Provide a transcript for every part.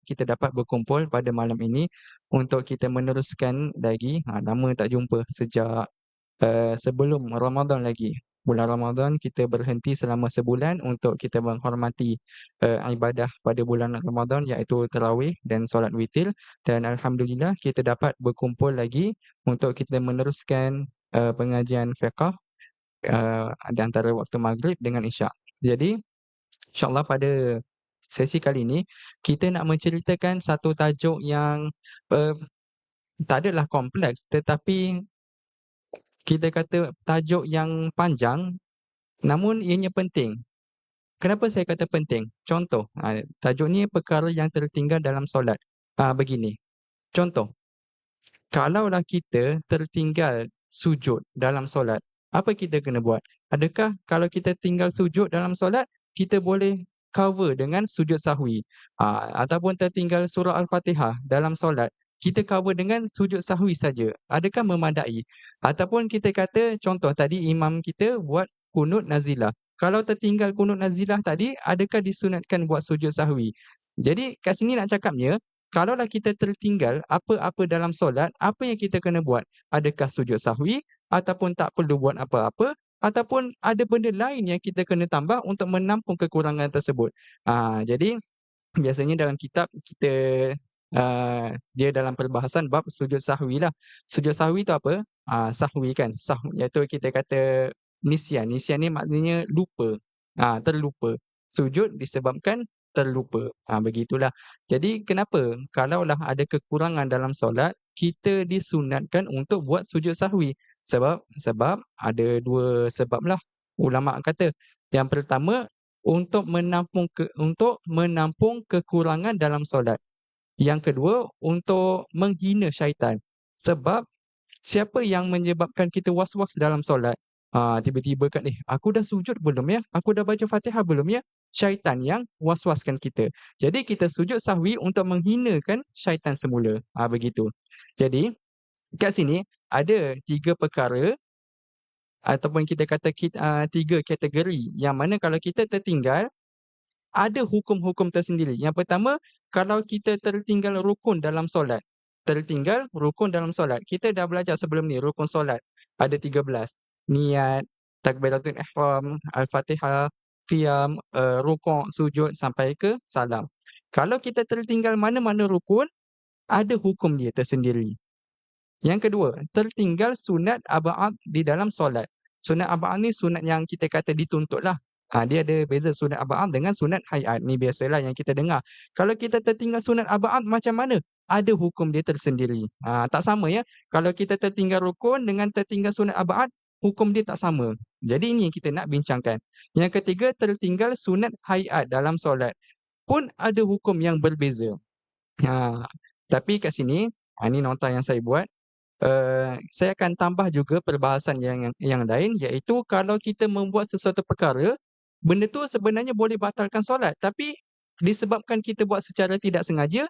kita dapat berkumpul pada malam ini untuk kita meneruskan lagi, lama tak jumpa sejak sebelum Ramadan lagi. Bulan Ramadan kita berhenti selama sebulan untuk kita menghormati ibadah pada bulan Ramadan iaitu tarawih dan solat witir, dan alhamdulillah kita dapat berkumpul lagi untuk kita meneruskan pengajian fiqh di antara waktu maghrib dengan isyak. Jadi InsyaAllah pada sesi kali ini, kita nak menceritakan satu tajuk yang tak adalah kompleks, tetapi kita kata tajuk yang panjang, namun ianya penting. Kenapa saya kata penting? Contoh, tajuk ni perkara yang tertinggal dalam solat. Begini, contoh, kalaulah kita tertinggal sujud dalam solat, apa kita kena buat? Adakah kalau kita tinggal sujud dalam solat, kita boleh cover dengan sujud sahwi? Ataupun tertinggal surah Al-Fatihah dalam solat, kita cover dengan sujud sahwi saja. Adakah memadai? Ataupun kita kata, contoh tadi imam kita buat kunut nazilah. Kalau tertinggal kunut nazilah tadi, adakah disunatkan buat sujud sahwi? Jadi kat sini nak cakapnya, kalaulah kita tertinggal apa-apa dalam solat, apa yang kita kena buat? Adakah sujud sahwi ataupun tak perlu buat apa-apa, ataupun ada benda lain yang kita kena tambah untuk menampung kekurangan tersebut? Jadi biasanya dalam kitab kita dia dalam perbahasan bab sujud sahwi lah. Sujud sahwi tu apa? Sahwi kan, iaitu kita kata nisyan. Nisyan ni maknanya lupa, terlupa. Sujud disebabkan terlupa. Begitulah. Jadi kenapa? Kalaulah ada kekurangan dalam solat, kita disunatkan untuk buat sujud sahwi. Sebab ada dua sebab lah. Ulama kata, yang pertama untuk menampung kekurangan dalam solat. Yang kedua, untuk menghina syaitan. Sebab siapa yang menyebabkan kita was-was dalam solat? Tiba-tiba kan, aku dah sujud belum ya? Aku dah baca Fatihah belum ya? Syaitan yang was-waskan kita. Jadi kita sujud sahwi untuk menghinakan syaitan semula. Begitu. Jadi kat sini ada 3 perkara ataupun kita kata 3 kategori yang mana kalau kita tertinggal, ada hukum-hukum tersendiri. Yang pertama, kalau kita tertinggal rukun dalam solat. Tertinggal rukun dalam solat. Kita dah belajar sebelum ni rukun solat. Ada 13. Niat, takbiratul ihram, al-Fatihah, qiyam, rukuk, sujud sampai ke salam. Kalau kita tertinggal mana-mana rukun, ada hukum dia tersendiri. Yang kedua, tertinggal sunat ab'ad di dalam solat. Sunat ab'ad ni sunat yang kita kata dituntut lah. Dia ada beza sunat ab'ad dengan sunat hayat. Ni biasalah yang kita dengar. Kalau kita tertinggal sunat ab'ad macam mana? Ada hukum dia tersendiri. Tak sama ya. Kalau kita tertinggal rukun dengan tertinggal sunat ab'ad, hukum dia tak sama. Jadi ini yang kita nak bincangkan. Yang ketiga, tertinggal sunat hayat dalam solat. Pun ada hukum yang berbeza. Tapi kat sini, ni nota yang saya buat. Saya akan tambah juga perbahasan yang lain, iaitu kalau kita membuat sesuatu perkara, benda tu sebenarnya boleh batalkan solat, tapi disebabkan kita buat secara tidak sengaja,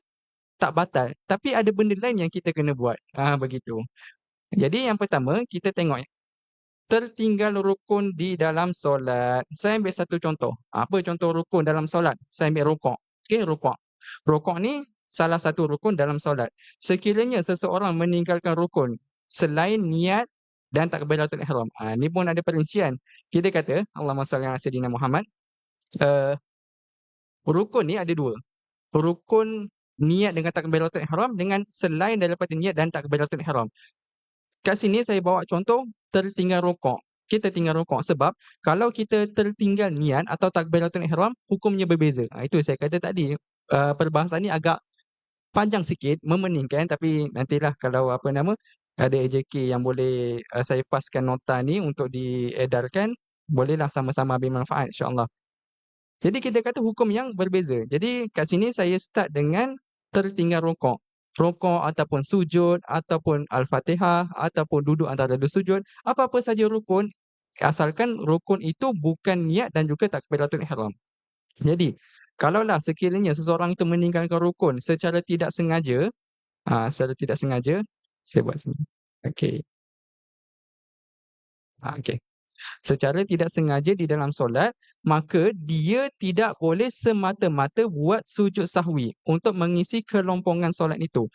tak batal. Tapi ada benda lain yang kita kena buat. Begitu. Jadi yang pertama, kita tengok tertinggal rukun di dalam solat. Saya ambil satu contoh. Apa contoh rukun dalam solat? Saya ambil rukuk. Okey, rukuk. Rukuk ni salah satu rukun dalam solat. Sekiranya seseorang meninggalkan rukun selain niat dan takbiratul ihram. Ni pun ada perincian. Kita kata, Allahumma salli ala sayyidina Muhammad. Rukun ni ada 2. Rukun niat dengan takbiratul ihram dengan selain daripada niat dan takbiratul ihram. Kat sini saya bawa contoh tertinggal rukuk. Kita tinggal rukuk sebab kalau kita tertinggal niat atau takbiratul ihram, hukumnya berbeza. Itu saya kata tadi, perbahasan ni agak panjang sikit, memeningkan, tapi nantilah kalau ada AJK yang boleh saya paskan nota ni untuk diedarkan, bolehlah sama-sama ambil manfaat insya-Allah. Jadi kita kata hukum yang berbeza. Jadi kat sini saya start dengan tertinggal rukuk. Rukuk ataupun sujud ataupun al-Fatihah ataupun duduk antara 2 sujud, apa-apa saja rukun, asalkan rukun itu bukan niat dan juga takbiratul ihram. Jadi, kalaulah sekiranya seseorang itu meninggalkan rukun secara tidak sengaja, saya buat sini. Okey. Okey. secara tidak sengaja di dalam solat, maka dia tidak boleh semata-mata buat sujud sahwi untuk mengisi kelompongan solat itu.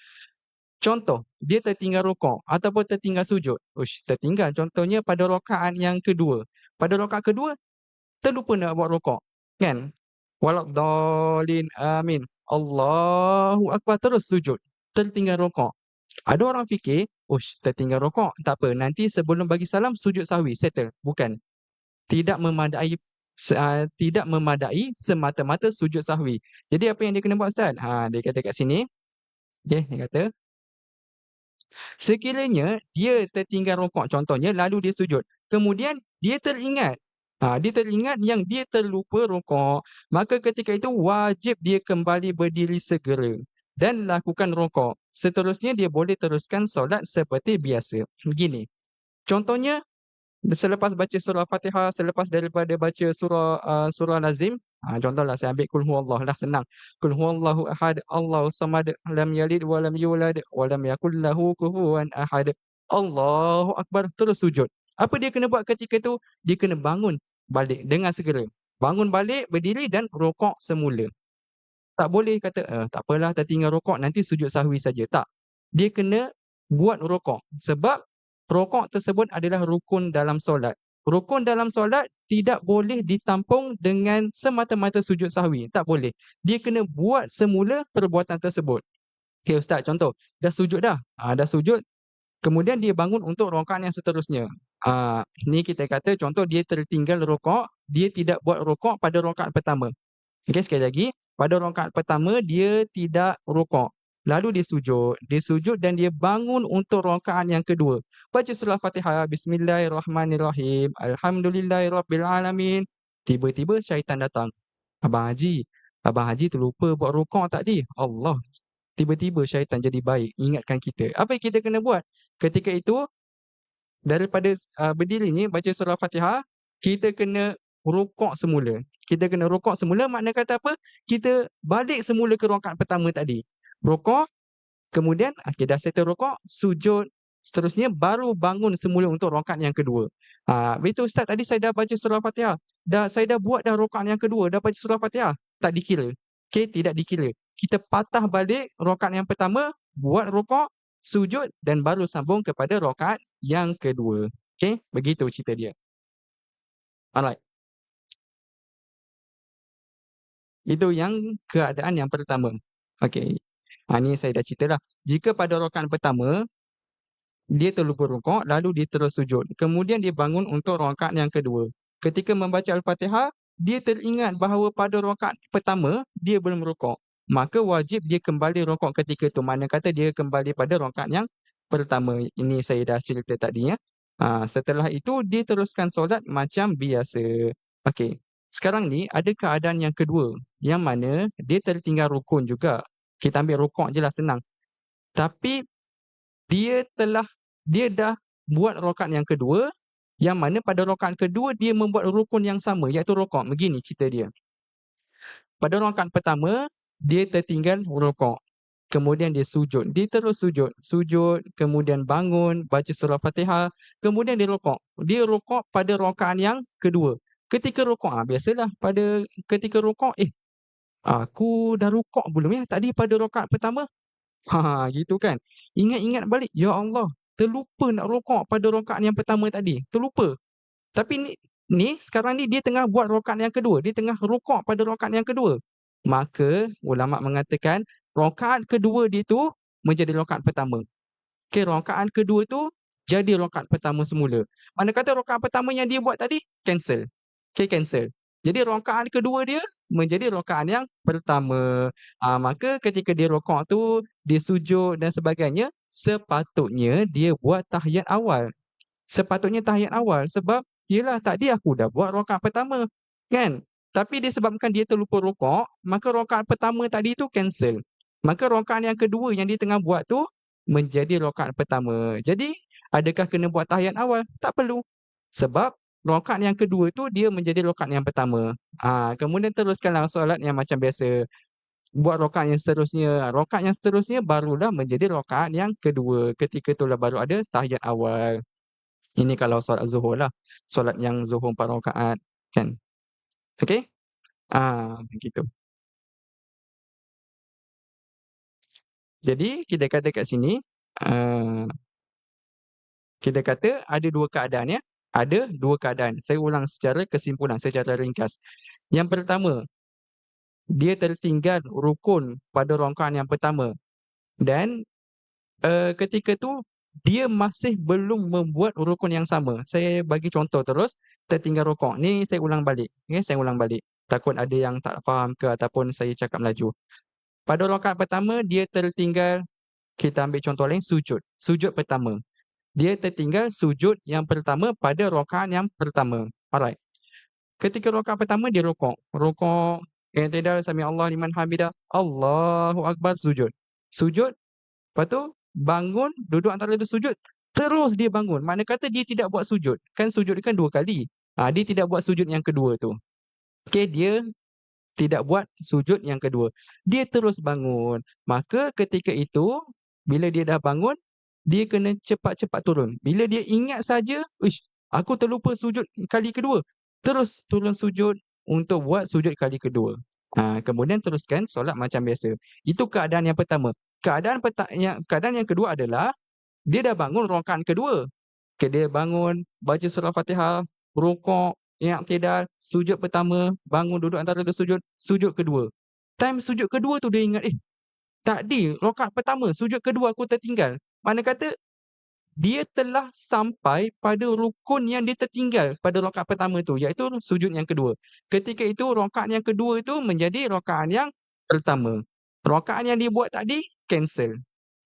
Contoh, dia tertinggal rukuk ataupun tertinggal sujud. Uish, tertinggal contohnya pada rakaat yang kedua. Pada rakaat kedua, terlupa nak buat rukuk, kan? Waladhdallin, amin. Allahu akbar, terus sujud, tertinggal rukuk. Ada orang fikir, uish, tertinggal rukuk, tak apa, nanti sebelum bagi salam sujud sahwi, settle. Bukan. Tidak memadai tidak memadai semata-mata sujud sahwi. Jadi apa yang dia kena buat, Ustaz? Dia kata kat sini, okey, dia kata, sekiranya dia tertinggal rukuk contohnya, lalu dia sujud, kemudian dia teringat yang dia terlupa rukuk, maka ketika itu wajib dia kembali berdiri segera dan lakukan rukuk. Seterusnya dia boleh teruskan solat seperti biasa. Begini, contohnya selepas baca surah Fatihah, selepas daripada baca surah Lazim, contohlah saya ambil Qul huwallah lah, senang. Qul huwallahu ahad, Allahus samad, lam yalid wa lam yulad wa lam yakul lahu kufuwan ahad. Allahu akbar, terus sujud. Apa dia kena buat ketika itu? Dia kena bangun balik dengan segera. Bangun balik, berdiri dan rukuk semula. Tak boleh kata, tak apalah tertinggal rukuk, nanti sujud sahwi saja. Tak. Dia kena buat rukuk. Sebab rukuk tersebut adalah rukun dalam solat. Rukun dalam solat tidak boleh ditampung dengan semata-mata sujud sahwi. Tak boleh. Dia kena buat semula perbuatan tersebut. Okey Ustaz, contoh, dah sujud dah. Dah sujud, kemudian dia bangun untuk rakaat yang seterusnya. Ni kita kata contoh dia tertinggal rukuk, dia tidak buat rukuk pada rakaat pertama. Okey, sekali lagi, pada rakaat pertama dia tidak rukuk. Lalu dia sujud dan dia bangun untuk rakaat yang kedua. Baca surah Fatihah, Bismillahirrahmanirrahim, Alhamdulillahirabbil alamin. Tiba-tiba syaitan datang. Abang Haji terlupa buat rukuk tadi. Allah. Tiba-tiba syaitan jadi baik, ingatkan kita. Apa yang kita kena buat? Ketika itu, daripada berdiri ni baca surah Fatihah, kita kena rukuk semula. Kita kena rukuk semula, makna kata apa? Kita balik semula ke rakaat pertama tadi. Rukuk, kemudian dah settle rukuk, sujud, seterusnya baru bangun semula untuk rakaat yang kedua. Betul Ustaz, tadi saya dah baca surah Fatihah. Saya dah buat dah rakaat yang kedua, dah baca surah Fatihah. Tak dikira. Okey, tidak dikira. Kita patah balik rakaat yang pertama, buat rukuk, sujud dan baru sambung kepada rakaat yang kedua. Okey, begitu cerita dia. Alright. Itu yang keadaan yang pertama. Okey. Ni saya dah cerita dah. Jika pada rakaat pertama, dia terlupa rukuk, lalu dia terus sujud. Kemudian dia bangun untuk rakaat yang kedua. Ketika membaca Al-Fatihah, dia teringat bahawa pada rakaat pertama, dia belum rukuk. Maka wajib dia kembali rukuk ketika itu. Mana kata dia kembali pada rakaat yang pertama. Ini saya dah cerita tadi ya. Setelah itu, dia teruskan solat macam biasa. Okey. Sekarang ni ada keadaan yang kedua. Yang mana dia tertinggal rukun juga. Kita ambil rukuk je lah, senang. Tapi dia dah buat rakaat yang kedua, yang mana pada rakaat kedua dia membuat rukun yang sama, iaitu rukuk. Begini cerita dia. Pada rakaat pertama, dia tertinggal rukuk. Kemudian dia sujud. Dia terus sujud, kemudian bangun, baca surah Fatihah, kemudian dia rukuk. Dia rukuk pada rakaat yang kedua. Ketika rukuk, biasalah pada ketika rukuk, aku dah rukuk belum ya? Tadi pada rakaat pertama. Gitu kan. Ingat-ingat balik, ya Allah, terlupa nak rukuk pada rakaat yang pertama tadi. Terlupa. Tapi ni sekarang ni dia tengah buat rakaat yang kedua. Dia tengah rukuk pada rakaat yang kedua. Maka ulama mengatakan rakaat kedua dia tu menjadi rakaat pertama. Okey, rakaat kedua tu jadi rakaat pertama semula. Mana kata rakaat pertama yang dia buat tadi cancel. Okey, cancel. Jadi rakaat kedua dia menjadi rakaat yang pertama. Maka ketika dia rukuk tu, dia sujud dan sebagainya, sepatutnya dia buat tahiyat awal. Sepatutnya tahiyat awal sebab yelah tadi aku dah buat rakaat pertama, kan? Tapi disebabkan dia terlupa rukuk, maka rakaat pertama tadi tu cancel. Maka rakaat yang kedua yang dia tengah buat tu menjadi rakaat pertama. Jadi, adakah kena buat tahiyat awal? Tak perlu. Sebab rakaat yang kedua tu dia menjadi rakaat yang pertama. Kemudian teruskanlah solat yang macam biasa. Buat rakaat yang seterusnya. Rakaat yang seterusnya barulah menjadi rakaat yang kedua. Ketika itulah baru ada tahiyat awal. Ini kalau solat Zuhur lah, solat yang Zuhur 4 rakaat, kan. Okey? Gitu. Jadi kita kata kat sini, eee, kita kata ada 2 keadaan ya, ada 2 keadaan. Saya ulang secara kesimpulan, secara ringkas. Yang pertama, dia tertinggal rukun pada rakaat yang pertama dan ketika tu dia masih belum membuat rukun yang sama. Saya bagi contoh terus, tertinggal rukuk. Ni saya ulang balik, okey, saya ulang balik. Takut ada yang tak faham ke ataupun saya cakap melaju. Pada rakaat pertama dia tertinggal, kita ambil contoh lain, sujud. Sujud pertama. Dia tertinggal sujud yang pertama pada rakaat yang pertama. Alright. Ketika rakaat pertama dia rukuk. Rukuk, i'tidal, sami Allah liman hamidah, Allahu akbar, sujud. Sujud. Lepas tu bangun, duduk antara dua sujud, terus dia bangun. Makna kata dia tidak buat sujud. Kan sujud kan 2 kali. Dia tidak buat sujud yang kedua tu. Okey, dia tidak buat sujud yang kedua. Dia terus bangun. Maka ketika itu, bila dia dah bangun, dia kena cepat-cepat turun. Bila dia ingat saja, "Uish, aku terlupa sujud kali kedua." Terus turun sujud untuk buat sujud kali kedua. Kemudian teruskan solat macam biasa. Itu keadaan yang pertama. Keadaan yang kedua adalah dia dah bangun rakaat kedua. Okay, dia bangun, baca surah Fatihah, rukuk, i'tidal, sujud pertama, bangun duduk antara dua sujud, sujud kedua. Time sujud kedua tu dia ingat, tadi rakaat pertama, sujud kedua aku tertinggal. Mana kata dia telah sampai pada rukun yang dia tertinggal pada rakaat pertama tu, iaitu sujud yang kedua. Ketika itu rakaat yang kedua itu menjadi rakaat yang pertama. Rakaat yang dia buat tadi cancel,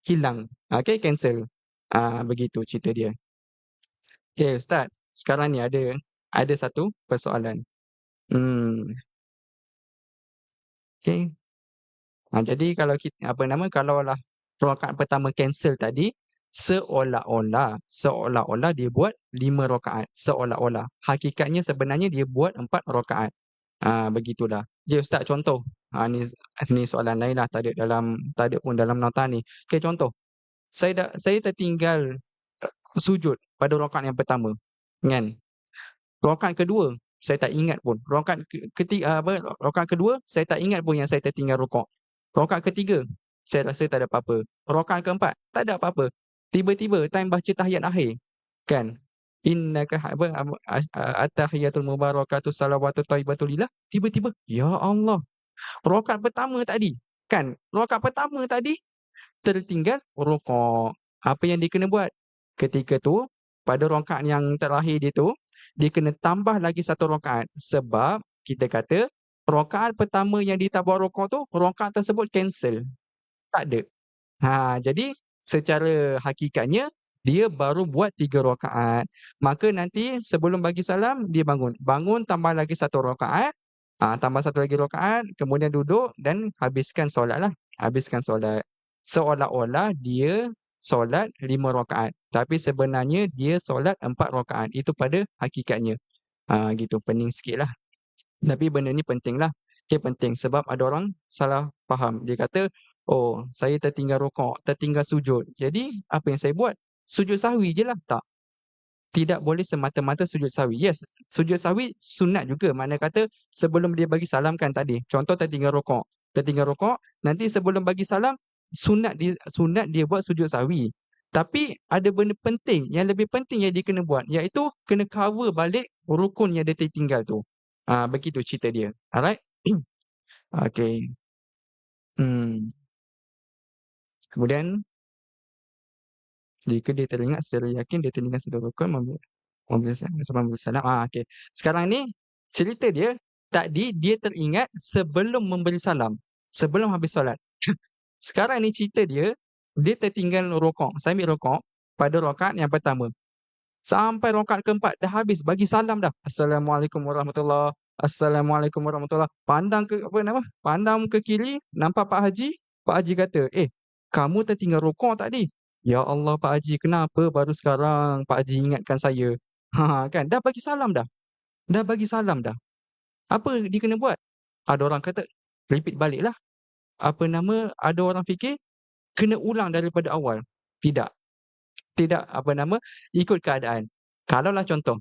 hilang. Okey, cancel. Begitu cerita dia. Okey ustaz, sekarang ni ada satu persoalan. Hmm, okey. Jadi kalaulah rakaat pertama cancel tadi, seolah-olah dia buat 5 rakaat, seolah-olah. Hakikatnya sebenarnya dia buat 4 rakaat. Begitulah. Okey ustaz, contoh. Ni soalan lainlah, tak ada pun dalam nota ni. Okey, contoh. Saya tertinggal sujud pada rakaat yang pertama, kan. Rakaat kedua, saya tak ingat pun. Rakaat kedua, saya tak ingat pun yang saya tertinggal rukuk. Rakaat ketiga, saya rasa tak ada apa-apa. Rakaat keempat, tak ada apa-apa. Tiba-tiba time baca tahiyat akhir, kan. Innaka at-tahiyatul mubarakatuh salawatut thayyibatu lillah. Tiba-tiba, ya Allah, rakaat pertama tadi, kan. Rakaat pertama tadi tertinggal rukuk. Apa yang dia kena buat? Ketika tu, pada rakaat yang terakhir dia tu, dia kena tambah lagi 1 rakaat. Sebab kita kata rakaat pertama yang dia tak buat rukuk tu, rakaat tersebut cancel. Tak ada. Jadi secara hakikatnya dia baru buat 3 rakaat. Maka nanti sebelum bagi salam dia bangun. Bangun tambah lagi 1 rakaat, tambah 1 lagi rakaat, kemudian duduk dan habiskan solatlah. Habiskan solat. Seolah-olah dia solat 5 rakaat, tapi sebenarnya dia solat 4 rakaat. Itu pada hakikatnya. Gitu, pening sikitlah. Tapi benda ni pentinglah. Okey, penting sebab ada orang salah faham. Dia kata, "Oh, saya tertinggal rukuk, tertinggal sujud. Jadi apa yang saya buat? Sujud sahwi je lah." Tak, tidak boleh semata-mata sujud sahwi. Yes, sujud sahwi sunat juga. Makna kata sebelum dia bagi salam kan tadi. Contoh tertinggal rukuk. Tertinggal rukuk, nanti sebelum bagi salam, sunat dia buat sujud sahwi. Tapi ada benda penting, yang lebih penting yang dia kena buat, iaitu kena cover balik rukun yang dia tertinggal tu. Begitu cerita dia. Alright? Okey. Kemudian jika dia teringat secara yakin dia tertinggal satu rukun memberi salam. Okey. Sekarang ni cerita dia tadi dia teringat sebelum memberi salam, sebelum habis solat. Sekarang ni cerita dia tertinggal rukuk, sambil rukuk pada rakaat yang pertama. Sampai rakaat keempat dah habis bagi salam dah. Assalamualaikum warahmatullahi, Assalamualaikum warahmatullahi. Pandang ke kiri, nampak Pak Haji. Pak Haji kata, kamu tertinggal rukuk tadi. Ya Allah Pak Haji, kenapa baru sekarang Pak Haji ingatkan saya? Kan dah bagi salam dah. Dah bagi salam dah. Apa dia kena buat? Ada orang kata repeat baliklah. Ada orang fikir kena ulang daripada awal. Tidak. Ikut keadaan. Kalaulah contoh,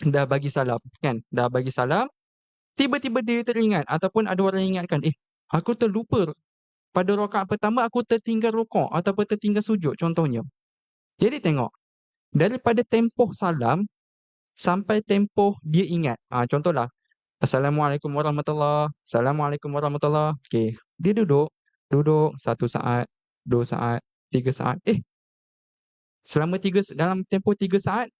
dah bagi salam kan, dah bagi salam, tiba-tiba dia teringat ataupun ada orang ingatkan, aku terlupa pada rakaat pertama aku tertinggal rukuk ataupun tertinggal sujud contohnya. Jadi tengok, daripada tempoh salam sampai tempoh dia ingat. Contohlah, "Assalamualaikum warahmatullahi, Assalamualaikum warahmatullahi." Okey, dia duduk, duduk 1 saat, 2 saat, 3 saat. Selama dalam tempoh 3 saat,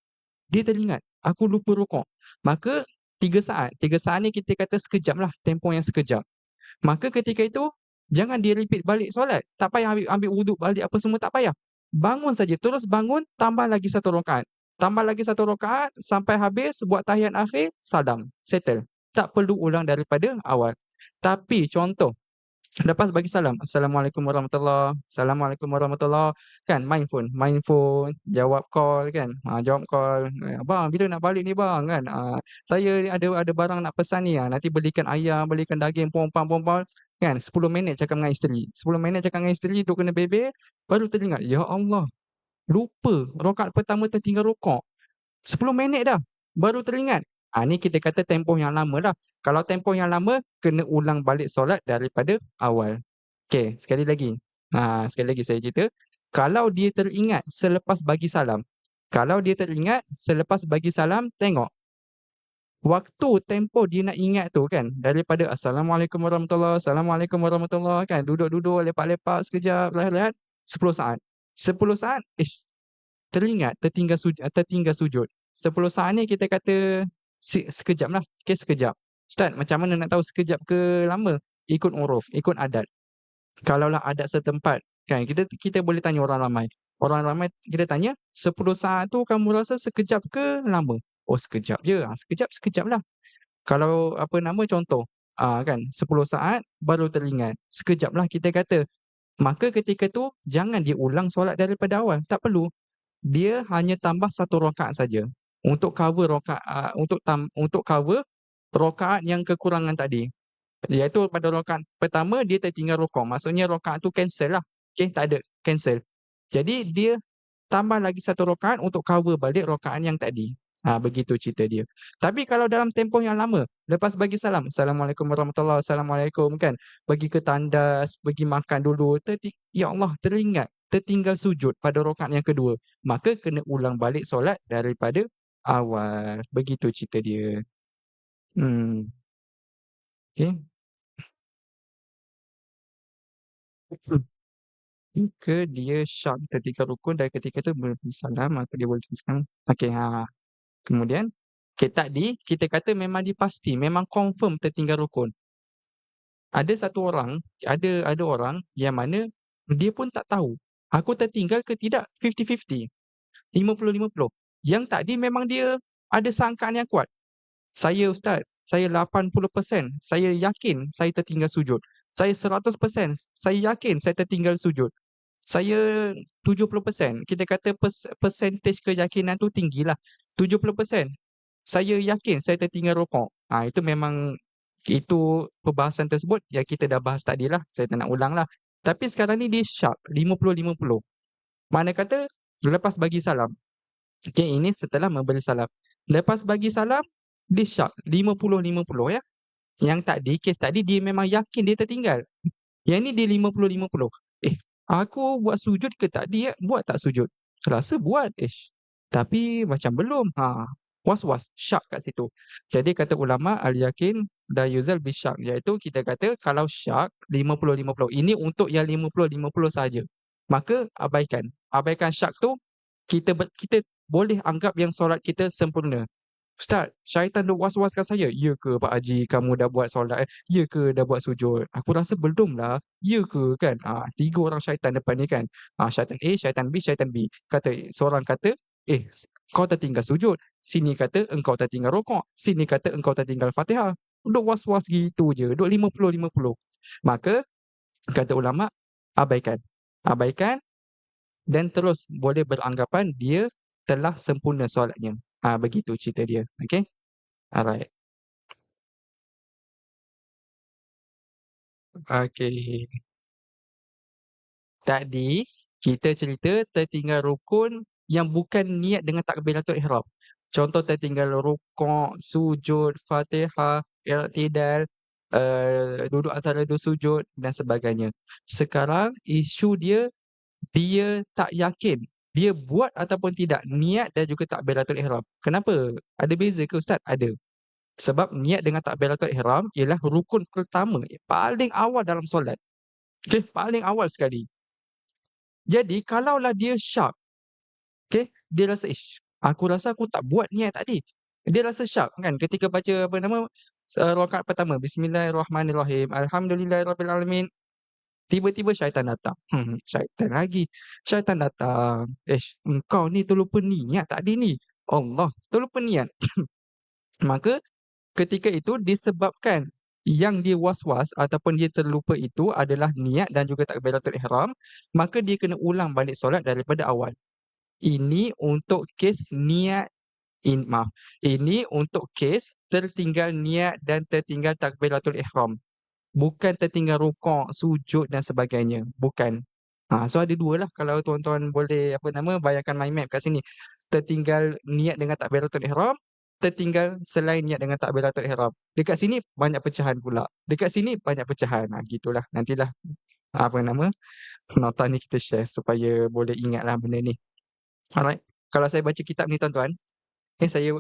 dia teringat, "Aku lupa rukuk." Maka 3 saat ni kita kata sekejap lah, tempoh yang sekejap. Maka ketika itu, jangan dia repeat balik solat. Tak payah ambil ambil wuduk balik apa semua, tak payah. Bangun saja, terus bangun, tambah lagi 1 rakaat. Tambah lagi 1 rakaat, sampai habis, buat tahiyat akhir, salam, settle. Tak perlu ulang daripada awal. Tapi contoh, lepas bagi salam, "Assalamualaikum warahmatullahi, Assalamualaikum warahmatullahi." Kan main phone, jawab call kan, jawab call, "Abang bila nak balik ni bang?" Kan, "Saya ni ada barang nak pesan ni, nanti belikan ayam, belikan daging, pompang-pompang." Kan 10 minit cakap dengan isteri, 10 minit cakap dengan isteri, duk kena bebel, baru teringat, "Ya Allah, lupa rakaat pertama tertinggal rukuk." 10 minit dah, baru teringat. Ni kita kata tempoh yang lama dah. Kalau tempoh yang lama, kena ulang balik solat daripada awal. Okey, sekali lagi saya cerita. Kalau dia teringat selepas bagi salam, tengok, waktu tempoh dia nak ingat tu kan, daripada "Assalamualaikum warahmatullahi, Assalamualaikum warahmatullahi." Kan, duduk-duduk, lepak-lepak sekejap, rehat-rehat, 10 saat. 10 saat, teringat tertinggal sujud. 10 saat ni kita kata sekejap lah, sekejap. Ustaz, macam mana nak tahu sekejap ke lama? Ikut uruf, ikut adat. Kalaulah adat setempat, kan kita kita boleh tanya orang ramai. Orang ramai kita tanya, 10 saat tu kamu rasa sekejap ke lama? Oh sekejap je, sekejap lah. Kalau contoh, kan 10 saat baru teringat, sekejap lah kita kata. Maka ketika tu jangan diulang solat daripada awal, tak perlu. Dia hanya tambah 1 rakaat saja untuk cover rakaat yang kekurangan tadi. Iaitu pada rakaat pertama dia tertinggal rukuk, maksudnya rakaat tu cancel lah. Okey, tak ada, cancel. Jadi dia tambah lagi 1 rakaat untuk cover balik rakaat yang tadi. Begitu cerita dia. Tapi kalau dalam tempoh yang lama, lepas bagi salam, "Assalamualaikum warahmatullahi, Assalamualaikum." Kan, pergi ke tandas, pergi makan dulu, ya Allah, teringat, tertinggal sujud pada rakaat yang kedua, maka kena ulang balik solat daripada awal. Begitu cerita dia. Okey. Jika dia syak ketika rukun dan ketika itu beri salam, maka dia boleh teruskan. Okey, kemudian, tadi kita kata memang dipasti, memang confirm tertinggal rukun. Ada orang yang mana dia pun tak tahu, aku tertinggal ke tidak, 50-50, 50-50. Yang tadi memang dia ada sangkaan yang kuat. Saya ustaz, saya 80%, saya yakin saya tertinggal sujud. Saya 100%, saya yakin saya tertinggal sujud. Saya 70%, kita kata percentage keyakinan tu tinggilah. 70%, saya yakin saya tertinggal rukuk. Itu memang, itu perbahasan tersebut yang kita dah bahas tadilah, saya tak nak ulang lah. Tapi sekarang ni dia syak, 50-50. Mana kata lepas bagi salam. Okey, ini setelah memberi salam. Lepas bagi salam, dia syak, 50-50 ya. Yang tadi, kes tadi dia memang yakin dia tertinggal. Yang ni dia 50-50. Aku buat sujud ke tadi ya? Buat tak sujud? Rasa buat. Tapi macam belum. Was-was, syak kat situ. Jadi kata ulama, al-yakin la yuzal bisyak. Iaitu kita kata kalau syak 50-50. Ini untuk yang 50-50 saja. Maka abaikan. Abaikan syak tu, kita boleh anggap yang solat kita sempurna. Ustaz, syaitan duk was-waskan saya. Ya ke Pak Haji, kamu dah buat solat? Ya ke dah buat sujud? Aku rasa belum lah. Ya ke kan? 3 orang syaitan depan ni kan. Syaitan A, syaitan B, syaitan B. Seorang kata, kau tertinggal sujud. Sini kata engkau tertinggal rukuk. Sini kata engkau tertinggal Fatihah. Duk was-was gitu je. Duk 50-50. Maka, kata ulama, abaikan. Abaikan dan terus boleh beranggapan dia telah sempurna solatnya. Begitu cerita dia. Okey? Alright. Okey. Tadi kita cerita tertinggal rukun yang bukan niat dengan takbiratul ihram. Contoh tertinggal rukuk, sujud, Fatihah, i'tidal, duduk antara dua sujud dan sebagainya. Sekarang isu dia, dia tak yakin dia buat ataupun tidak niat dan juga takbiratul ihram. Kenapa? Ada beza ke ustaz? Ada. Sebab niat dengan takbiratul ihram ialah rukun pertama, paling awal dalam solat. Okey, paling awal sekali. Jadi kalaulah dia syak, okey, dia rasa, "Ish, aku rasa aku tak buat niat tadi." Dia rasa syak kan ketika baca apa nama, rakaat pertama, Bismillahirrahmanirrahim, Alhamdulillahirabbil alamin. Tiba-tiba syaitan datang. Syaitan lagi. Syaitan datang, "Ish, engkau ni terlupa niat tadi ni. Allah, terlupa niat." Maka ketika itu disebabkan yang dia was-was ataupun dia terlupa itu adalah niat dan juga takbiratul ihram, maka dia kena ulang balik solat daripada awal. Ini untuk kes niat maaf, ini untuk kes tertinggal niat dan tertinggal takbiratul ihram. Bukan tertinggal rukuk, sujud dan sebagainya, bukan. So ada dua lah kalau tuan-tuan boleh apa nama, bayangkan mind map kat sini. Tertinggal niat dengan takbiratul ihram, tertinggal selain niat dengan takbiratul ihram. Dekat sini banyak pecahan pula. Dekat sini banyak pecahan. Gitulah. Nantilah apa nama, nota ni kita share supaya boleh ingatlah benda ni. Alright. Kalau saya baca kitab ni tuan-tuan, saya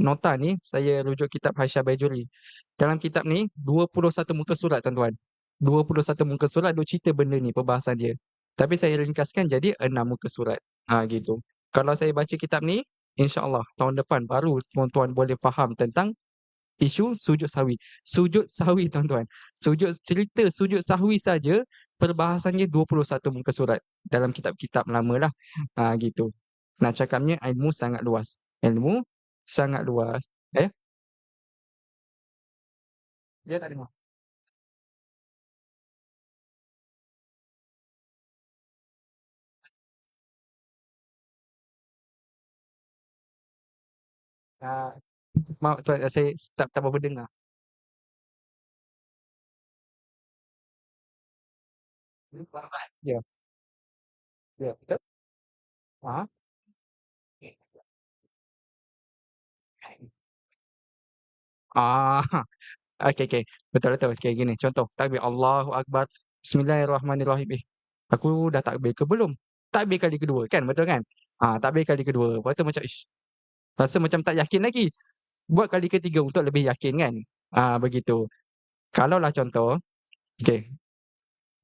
nota ni saya rujuk kitab Hasyah Bajuri. Dalam kitab ni 21 muka surat tuan-tuan. 21 muka surat duk cerita benda ni perbahasan dia. Tapi saya ringkaskan jadi 6 muka surat. Gitu. Kalau saya baca kitab ni, insya-Allah tahun depan baru tuan-tuan boleh faham tentang isu sujud sahwi. Sujud sahwi tuan-tuan. Cerita sujud sahwi saja perbahasannya 21 muka surat dalam kitab-kitab lamalah. Gitu. Nak cakapnya ilmu sangat luas. Ilmu sangat luas. Dia tak dengar. Ah, Maaf tuan, saya tak berapa dengar. Ya, ya, betul. Ah, ah, okey, okey. Betul, betul. Okey, gini, contoh takbir Allahu Akbar, Bismillahirrahmanirrahim. Aku dah takbir ke belum? Takbir kali kedua kan, betul kan? Takbir kali kedua. Lepas tu macam, rasa macam tak yakin lagi. Buat kali ketiga untuk lebih yakin kan? Begitu. Kalaulah contoh, okey,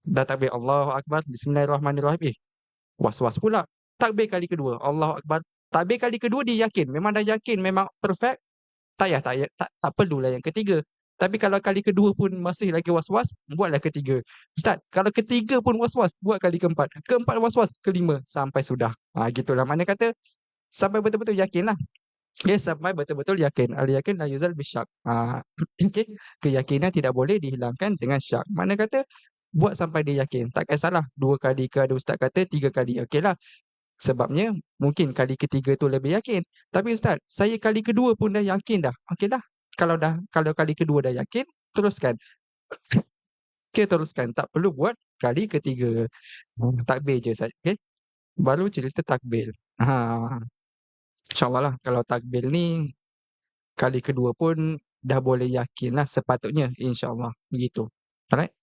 dah takbir Allahu Akbar, Bismillahirrahmanirrahim. Was-was pula. Takbir kali kedua, Allahu Akbar. Takbir kali kedua dia yakin, memang dah yakin, memang perfect. Tak payah, tak perlulah yang ketiga. Tapi kalau kali kedua pun masih lagi was-was, buatlah ketiga. Ustaz, kalau ketiga pun was-was, buat kali keempat. Keempat was-was, kelima sampai sudah. Gitulah. Makna kata sampai betul-betul yakinlah. Sampai betul-betul yakin. Al-yakin la yuzal bisyak. Okey, keyakinan tidak boleh dihilangkan dengan syak. Makna kata buat sampai dia yakin. Tak kisahlah 2 kali ke, ada ustaz kata 3 kali. Okeylah. Sebabnya mungkin kali ketiga tu lebih yakin. Tapi ustaz, saya kali kedua pun dah yakin dah. Okeylah. Kalau kali kedua dah yakin, teruskan. Okey, teruskan. Tak perlu buat kali ketiga. Takbir je saja. Okey. Baru cerita takbir. InsyaAllah lah kalau takbir ni kali kedua pun dah boleh yakinlah sepatutnya, insya-Allah begitu. Alright?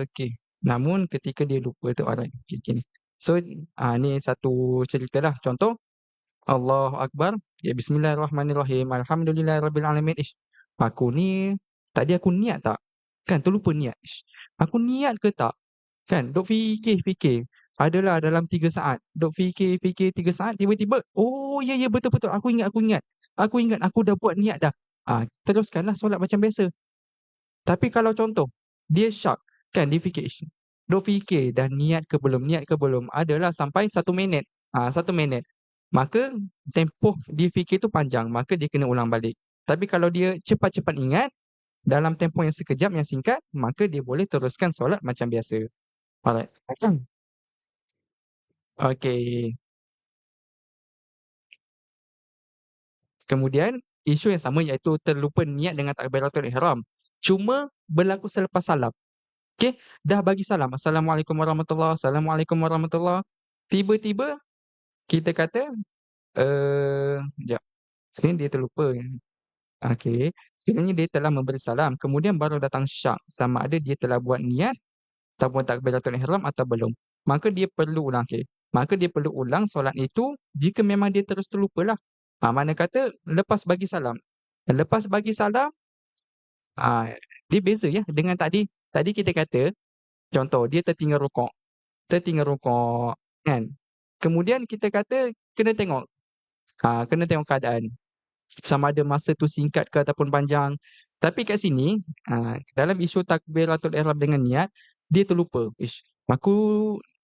Okey. Namun ketika dia lupa tu, alright, okey gini. So, ni satu ceritalah. Contoh, Allahu Akbar, Bismillahirrahmanirrahim, Alhamdulillahirabbil alamin. Aku ni tadi aku niat tak? Kan terlupa niat. Aku niat ke tak? Kan duk fikir-fikir. Adalah dalam 3 saat. Duk fikir-fikir 3 saat, tiba-tiba, oh ya ya, betul betul. Aku ingat, aku ingat. Aku ingat aku dah buat niat dah. Teruskanlah solat macam biasa. Tapi kalau contoh, dia syak, kan dia fikir, duk fikir dah niat ke belum, adalah sampai 1 minit. 1 minit. Maka tempoh dia fikir tu panjang, maka dia kena ulang balik. Tapi kalau dia cepat-cepat ingat, dalam tempoh yang sekejap, yang singkat, maka dia boleh teruskan solat macam biasa. Alright. Okey. Kemudian isu yang sama iaitu terlupa niat dengan takbiratul ihram. Cuma berlaku selepas salam. Okey, dah bagi salam. Assalamualaikum warahmatullahi, Assalamualaikum warahmatullahi. Tiba-tiba Kita kata, jap, sebenarnya dia terlupa. Okey, sekiranya dia telah memberi salam, kemudian baru datang syak, sama ada dia telah buat niat ataupun takbiratul ihram atau belum. Maka dia perlu ulang, okey. Maka dia perlu ulang solat itu jika memang dia terus terlupalah. Mana kata lepas bagi salam. Lepas bagi salam, ah, dia beza ya dengan tadi. Tadi kita kata, contoh dia tertinggal rukuk kan. Kemudian kita kata kena tengok keadaan. Sama ada masa tu singkat ke ataupun panjang. Tapi kat sini, dalam isu takbiratul ihram dengan niat, dia terlupa. Ish, aku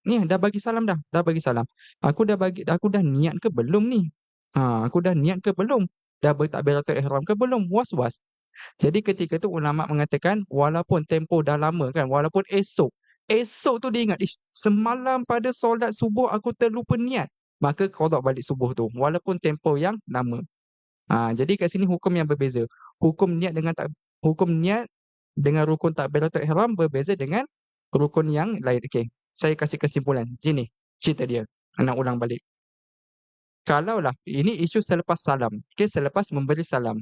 ni dah bagi salam dah bagi salam. Aku dah niat ke belum ni? Aku dah niat ke belum? Dah bertakbiratul ihram ke belum? Was-was. Jadi ketika tu ulama mengatakan walaupun tempoh dah lama kan, walaupun esok tu dia ingat, "Ish, semalam pada solat subuh aku terlupa niat." Maka qada balik subuh tu walaupun tempoh yang lama. Jadi kat sini hukum yang berbeza. Hukum niat dengan tak hukum niat dengan rukun takbiratul ihram berbeza dengan rukun yang lain. Okey, saya kasih kesimpulan. Gini cerita dia, nak ulang balik. Kalaulah ini isu selepas salam, okey, selepas memberi salam.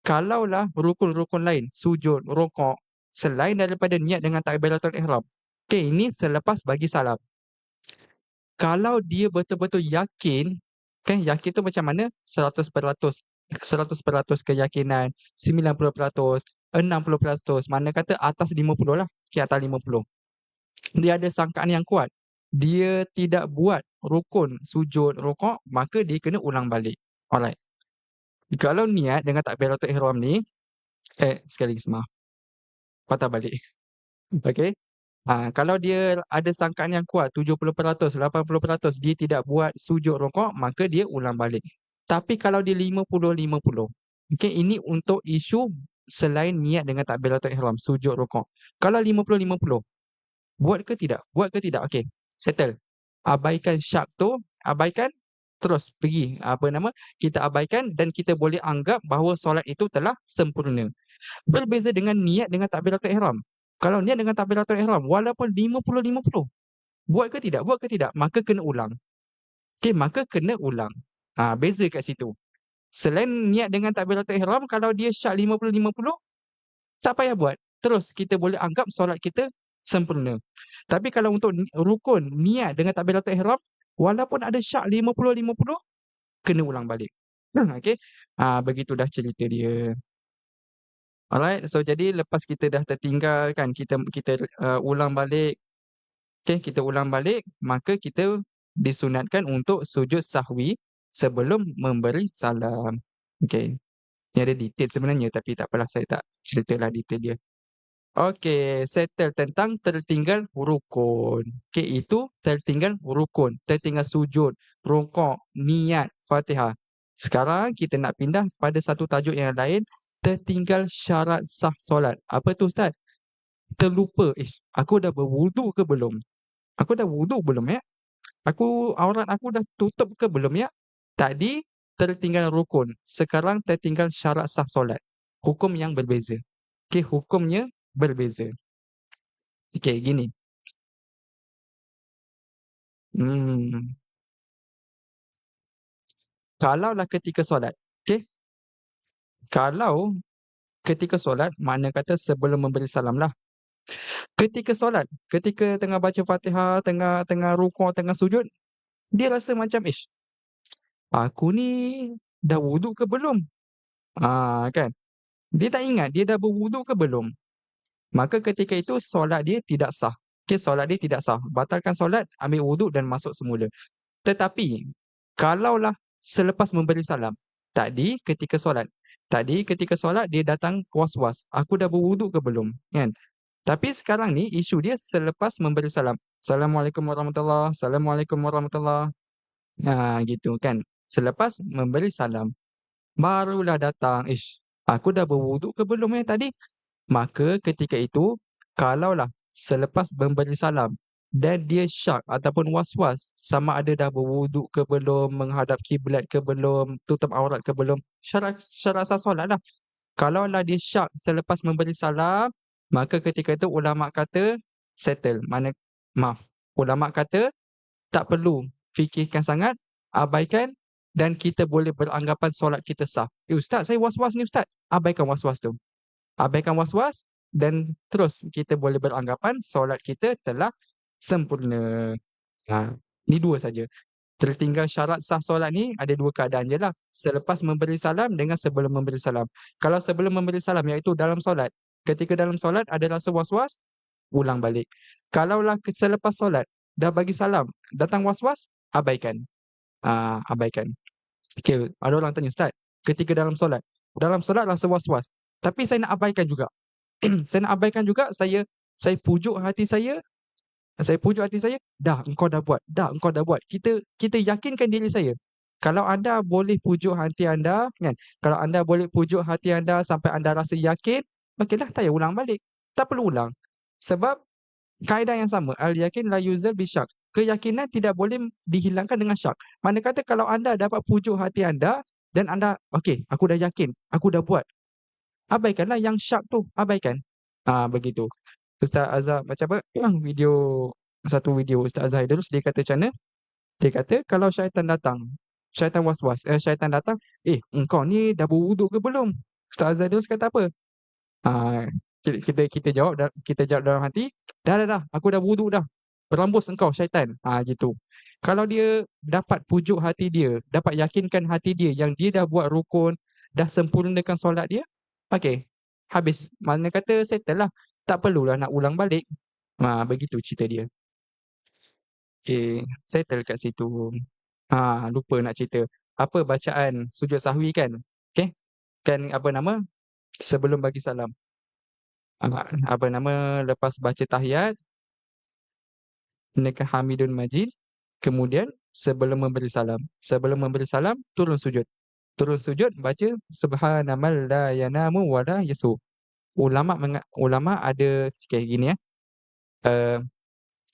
Kalaulah rukun-rukun lain, sujud, rukuk, selain daripada niat dengan takbiratul ihram. Okey, ini selepas bagi salam. Kalau dia betul-betul yakin, kan yakin tu macam mana? 100%, 100% keyakinan, 90%, 60%, mana kata atas 50 lah, okey atas 50. Dia ada sangkaan yang kuat. Dia tidak buat rukun, sujud, rukuk, maka dia kena ulang balik. Alright. Kalau niat dengan takbiratul ihram ni, sekali lagi maaf, patah balik. Okey. Kalau dia ada sangkaan yang kuat 70%, 80%, dia tidak buat sujud rukuk, maka dia ulang balik. Tapi kalau dia 50-50, okey, ini untuk isu selain niat dengan takbiratul ihram, sujud rukuk. Kalau 50-50, buat ke tidak? Buat ke tidak? Okey, settle. Abaikan syak tu, abaikan, terus pergi, kita abaikan dan kita boleh anggap bahawa solat itu telah sempurna. Berbeza dengan niat dengan takbiratul ihram. Kalau niat dengan takbiratul ihram walaupun 50-50, buat ke tidak? Buat ke tidak? Maka kena ulang. Okey, maka kena ulang. Beza kat situ. Selain niat dengan takbiratul ihram, kalau dia syak 50-50, tak payah buat. Terus kita boleh anggap solat kita sempurna. Tapi kalau untuk rukun niat dengan takbiratul ihram, walaupun ada syak 50-50, kena ulang balik. Okey. Begitu dah cerita dia. Alright, so jadi lepas kita dah tertinggal kan, kita ulang balik, okey, kita ulang balik, maka kita disunatkan untuk sujud sahwi sebelum memberi salam. Okey, ni ada detail sebenarnya tapi tak apalah, saya tak ceritalah detail dia. Okey, settle tentang tertinggal rukun. Okey, itu tertinggal rukun, tertinggal sujud, rukuk, niat, Fatihah. Sekarang kita nak pindah pada satu tajuk yang lain, tertinggal syarat sah solat. Apa tu Ustaz? Terlupa, aku dah berwuduk ke belum? Aku dah wuduk belum ya? Aurat aku dah tutup ke belum ya? Tadi tertinggal rukun, sekarang tertinggal syarat sah solat. Hukum yang berbeza. Okey, hukumnya berbeza. Okey, gini. Hmm, Kalaulah ketika solat, okey? Kalau ketika solat, makna kata sebelum memberi salam lah. Ketika solat, ketika tengah baca Fatihah, tengah tengah rukuk, tengah sujud, dia rasa macam, aku ni dah wuduk ke belum? Kan? Dia tak ingat dia dah berwuduk ke belum. Maka ketika itu solat dia tidak sah. Okey, solat dia tidak sah. Batalkan solat, ambil wuduk dan masuk semula. Tetapi kalaulah selepas memberi salam, tadi ketika solat dia datang was-was, aku dah berwuduk ke belum, kan? Tapi sekarang ni isu dia selepas memberi salam. Assalamualaikum warahmatullahi, Assalamualaikum warahmatullahi. Gitu kan. Selepas memberi salam, barulah datang, aku dah berwuduk ke belum tadi? Maka ketika itu, kalaulah selepas memberi salam dan dia syak ataupun was-was sama ada dah berwuduk ke belum, menghadap kiblat ke belum, tutup aurat ke belum, syarat sah solat lah. Kalaulah dia syak selepas memberi salam, maka ketika itu ulama kata settle. Ulama kata tak perlu fikirkan sangat, abaikan dan kita boleh beranggapan solat kita sah. Ustaz saya was-was ni ustaz." Abaikan was-was tu. Abaikan was-was dan terus kita boleh beranggapan solat kita telah sempurna. Ni 2 saja. Tertinggal syarat sah solat ni ada 2 keadaan je lah, selepas memberi salam dengan sebelum memberi salam. Kalau sebelum memberi salam iaitu dalam solat, ketika dalam solat ada rasa was-was, ulang balik. Kalaulah selepas solat, dah bagi salam, datang was-was, abaikan. Abaikan. Okey, ada orang tanya, "Ustaz, ketika dalam solat rasa was-was, tapi saya nak abaikan juga." Saya nak abaikan juga, saya pujuk hati saya, "Dah, engkau dah buat. Dah, engkau dah buat." Kita yakinkan diri saya. Kalau anda boleh pujuk hati anda, kan? Kalau anda boleh pujuk hati anda sampai anda rasa yakin, okeylah, tak payah ulang balik. Tak perlu ulang. Sebab kaedah yang sama, al-yakin la yuzal bisyak. Keyakinan tidak boleh dihilangkan dengan syak. Mana kata kalau anda dapat pujuk hati anda dan anda, "Okey, aku dah yakin, aku dah buat." Abaikanlah yang syak tu, abaikan. Begitu. Ustaz Azhar macam apa, satu video Ustaz Azhar Aidrus, dia kata macam mana, dia kata kalau syaitan datang, engkau ni dah berwuduk ke belum?" Ustaz Azhar Aidrus kata apa? Ah, kita jawab dalam hati, dah, aku dah wuduk dah. Berambus engkau syaitan." Gitu. Kalau dia dapat pujuk hati dia, dapat yakinkan hati dia yang dia dah buat rukun, dah sempurnakan solat dia, okey, habis. Makna kata settle lah. Tak perlulah nak ulang balik. Begitu cerita dia. Okey, settle kat situ. Lupa nak cerita. Apa bacaan sujud sahwi kan? Okey. Kan apa nama? Sebelum bagi salam. Lepas baca tahiyat, menekan Hamidun Majid, kemudian sebelum memberi salam. Sebelum memberi salam, turun sujud. Turun sujud baca subhanamal la yanamu wa la yasu. Ulama ada kayak gini ya.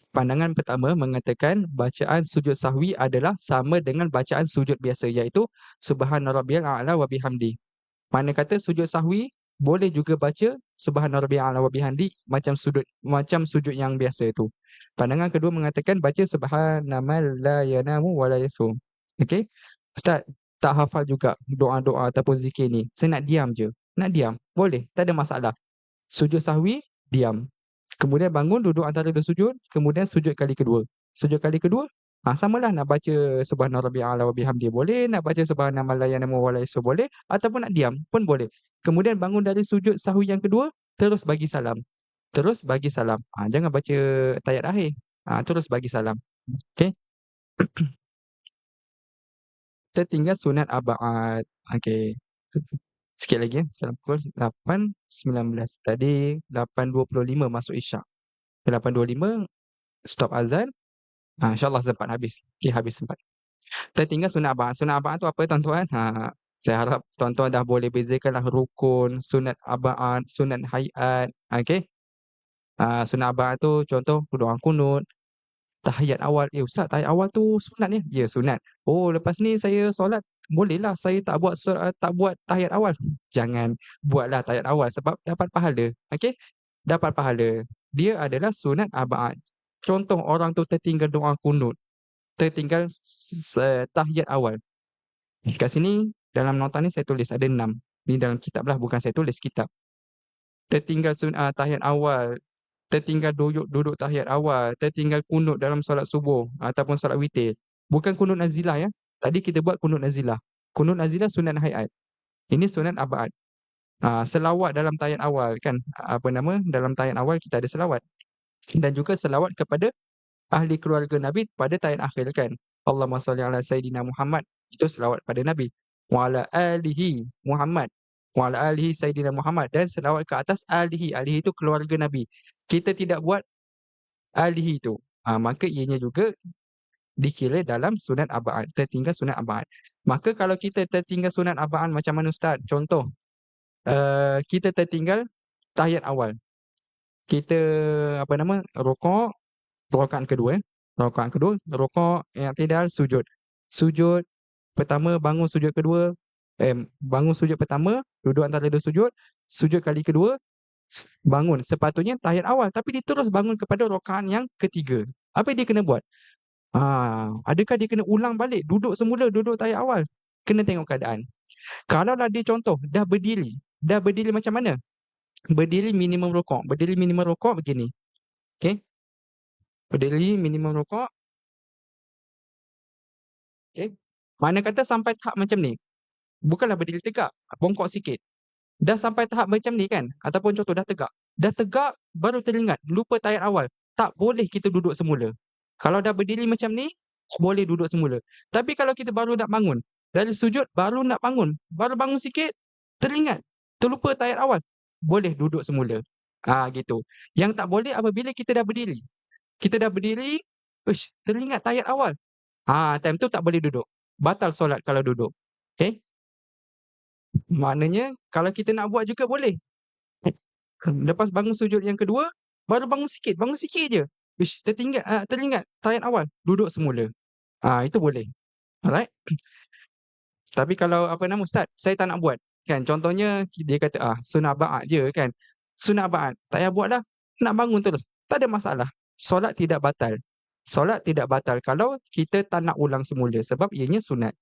Pandangan pertama mengatakan bacaan sujud sahwi adalah sama dengan bacaan sujud biasa, iaitu subhana rabbiyal a'la wa bihamdi. Mana kata sujud sahwi boleh juga baca subhana rabbiyal a'la wa bihamdi macam sujud yang biasa tu. Pandangan kedua mengatakan baca subhanamal la yanamu wa la yasum. Okey. Ustaz, tak hafal juga doa-doa ataupun zikir ni. Saya nak diam je. Nak diam. Boleh, tak ada masalah. Sujud sahwi, diam. Kemudian bangun, duduk antara 2 sujud, kemudian sujud kali kedua. Sujud kali kedua, samalah, nak baca subhana rabbiyal a'la wa bihamdi boleh, nak baca subhanamal la yanamu wa la yasum boleh, ataupun nak diam pun boleh. Kemudian bangun dari sujud sahwi yang kedua, terus bagi salam. Terus bagi salam. Jangan baca tahiyat akhir. Terus bagi salam. Okey. Tertinggal sunat aba'ad. Okey. Sikit lagi ya. Sekarang pukul 8.19. Tadi 8.25 masuk isyak. 8.25 stop azan. InsyaAllah sempat habis. Okey, habis sempat. Tertinggal sunat aba'ad. Sunat aba'ad tu apa tuan-tuan? Saya harap tuan-tuan dah boleh bezakanlah rukun, sunat aba'ad, sunat hayat. Okey. Sunat aba'ad tu contoh doa kunut, tahiyat awal. Ustaz, tahiyat awal tu sunat ya? Ya, sunat. Lepas ni saya solat, bolehlah saya tak buat tahiyat awal. Jangan, buatlah tahiyat awal sebab dapat pahala. Okey? Dapat pahala. Dia adalah sunat aba'ad. Contoh orang tu tertinggal doa kunut, tertinggal tahiyat awal. Kat sini dalam nota ni saya tulis ada 6. Ni dalam kitab lah, bukan saya tulis kitab. Tertinggal tahiyat awal, tertinggal duduk tahiyat awal, tertinggal kunut dalam solat subuh ataupun solat witir. Bukan kunut nazilah ya. Tadi kita buat kunut nazilah. Kunut nazilah sunat hayat. Ini sunat aba'ad. Selawat dalam tahiyat awal kan. Dalam tahiyat awal kita ada selawat. Dan juga selawat kepada ahli keluarga Nabi pada tahiyat akhir kan. Allahumma salli ala Sayyidina Muhammad. Itu selawat pada Nabi. Wa ala alihi Muhammad. Wa ala alihi Sayyidina Muhammad. Dan selawat ke atas alihi. Alihi itu keluarga Nabi. Kita tidak buat alihi tu. Maka ianya juga dikira dalam sunat aba'ad. Tertinggal sunat aba'ad. Maka kalau kita tertinggal sunat aba'ad macam mana Ustaz? Contoh, kita tertinggal tahiyat awal. Kita rukuk, rakaat kedua. Rakaat kedua, rukuk, i'tidal, sujud. Sujud pertama, bangun sujud kedua. Bangun sujud pertama, duduk antara 2 sujud. Sujud kali kedua, bangun. Sepatutnya tahiyat awal, tapi dia terus bangun kepada rakaat yang ketiga. Apa dia kena buat? Adakah dia kena ulang balik, duduk semula, duduk tayat awal? Kena tengok keadaan. Kalaulah dia contoh dah berdiri macam mana? Berdiri minimum rukuk begini, okey? Berdiri minimum rukuk, okey? Mana kata sampai tahap macam ni, bukanlah berdiri tegak, bongkok sikit. Dah sampai tahap macam ni kan, ataupun contoh dah tegak baru teringat, lupa tayat awal, tak boleh kita duduk semula. Kalau dah berdiri macam ni, boleh duduk semula. Tapi kalau kita baru nak bangun, dari sujud baru nak bangun, baru bangun sikit, teringat, terlupa tayat awal, boleh duduk semula. Gitu. Yang tak boleh apabila kita dah berdiri, uish, teringat tayat awal. Time tu tak boleh duduk. Batal solat kalau duduk. Okey? Maknanya kalau kita nak buat juga boleh. Lepas bangun sujud yang kedua, baru bangun sikit je. Ish, teringat tayat awal, duduk semula. Itu boleh. Alright? Tapi kalau apa nama, "Ustaz, saya tak nak buat." Kan contohnya dia kata, sunat ba'at je kan. Sunat ba'at, tak payah buat dah, nak bangun terus. Tak ada masalah. Solat tidak batal. Solat tidak batal kalau kita tak nak ulang semula sebab ianya sunat.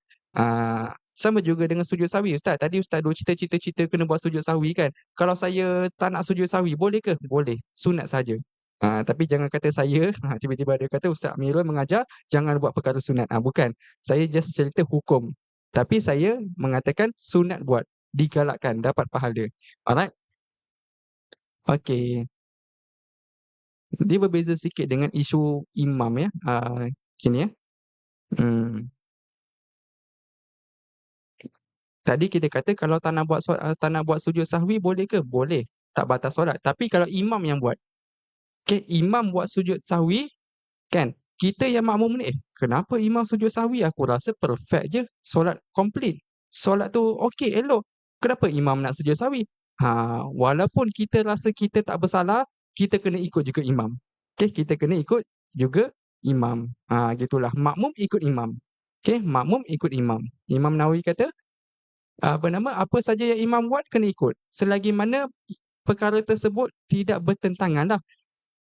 Sama juga dengan sujud sahwi. Ustaz, tadi Ustaz duk cerita kena buat sujud sahwi kan. Kalau saya tak nak sujud sahwi, boleh ke? Boleh, sunat saja. Tapi jangan kata saya, tiba-tiba dia kata Ustaz Amirul mengajar jangan buat perkara sunat. Bukan. Saya just cerita hukum. Tapi saya mengatakan sunat buat, digalakkan, dapat pahala. Alright? Okey. Dia berbeza sikit dengan isu imam ya. Gini ya. Tadi kita kata kalau tak nak buat sujud sahwi boleh ke? Boleh. Tak batal solat. Tapi kalau imam yang buat, okey, imam buat sujud sahwi kan, kita yang makmum ni, kenapa imam sujud sahwi? Aku rasa perfect je, solat complete. Solat tu okey, elok. Kenapa imam nak sujud sahwi? Walaupun kita rasa kita tak bersalah, kita kena ikut juga imam. Okey, kita kena ikut juga imam. Gitulah. Makmum ikut imam. Okey, makmum ikut imam. Imam Nawawi kata, apa saja yang imam buat kena ikut. Selagi mana perkara tersebut tidak bertentangan lah.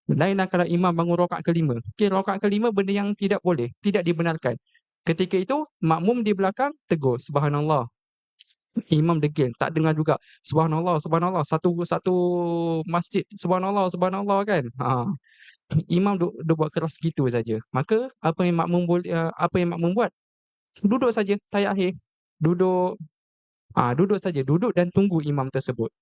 Lainlah kalau imam bangun rakaat kelima. Okey, rakaat kelima benda yang tidak boleh, tidak dibenarkan. Ketika itu, makmum di belakang tegur, subhanallah. Imam degil, tak dengar juga. Subhanallah, subhanallah. Satu masjid, subhanallah, subhanallah kan. Imam duk buat keras gitu saja. Maka apa yang makmum buat? Duduk saja, tayat akhir. Duduk saja, duduk dan tunggu imam tersebut.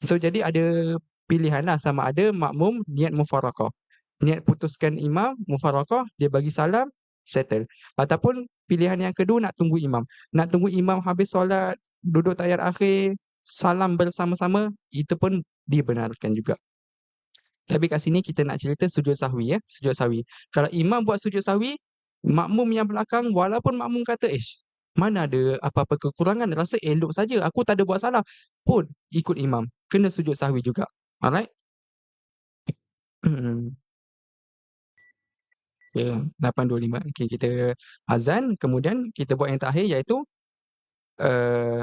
So jadi ada pilihanlah sama ada makmum niat mufaraqah. Niat putuskan imam, mufaraqah, dia bagi salam, settle. Ataupun pilihan yang kedua nak tunggu imam. Nak tunggu imam habis solat, duduk tayat akhir, salam bersama-sama, itu pun dibenarkan juga. Tapi kat sini kita nak cerita sujud sahwi ya, sujud sahwi. Kalau imam buat sujud sahwi, makmum yang belakang walaupun makmum kata, mana ada apa-apa kekurangan, rasa elok saja, aku tak ada buat salah, pun ikut imam, kena sujud sahwi juga. Alright? Ya, 8.25. Okey, kita azan, kemudian kita buat yang terakhir iaitu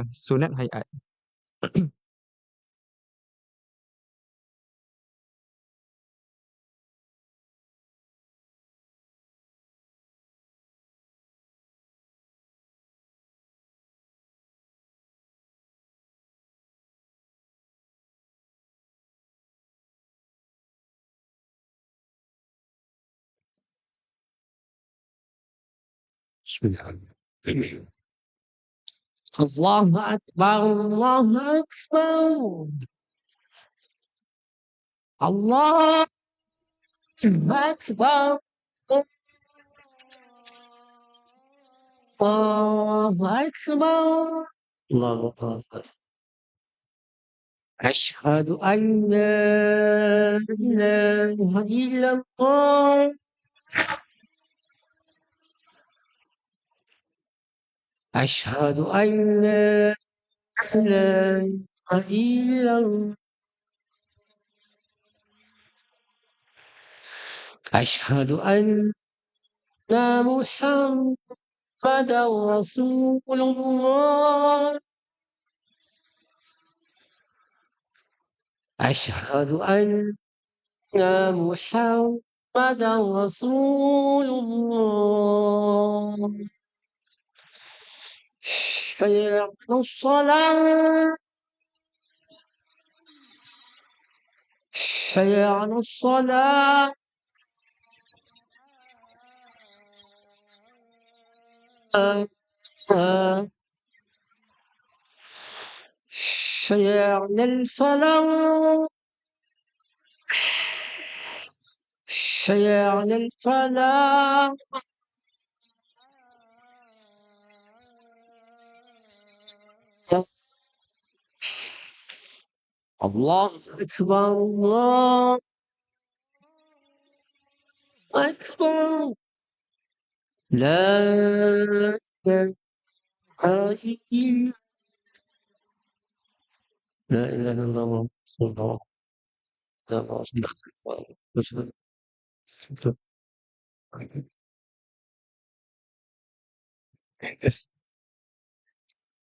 sunat hayat. Bismillahirrahmanirrahim. Allahu Akbar, Allahu Akbar. Allahu Akbar. Allahu Akbar. Allahu Akbar. أشهد أن لا إله إلا الله. أشهد أن لا إله إلا الله. أشهد أن محمدا رسول الله. أشهد أن محمدا محمدا رسول الله حي على الصلاة حي على الصلاة حي على الفلاح حي على الفلاح الله أكبر الله أكبر لا إله إلا لا إله إلا الله رسول الله لا إله إلا الله رسول الله Tes.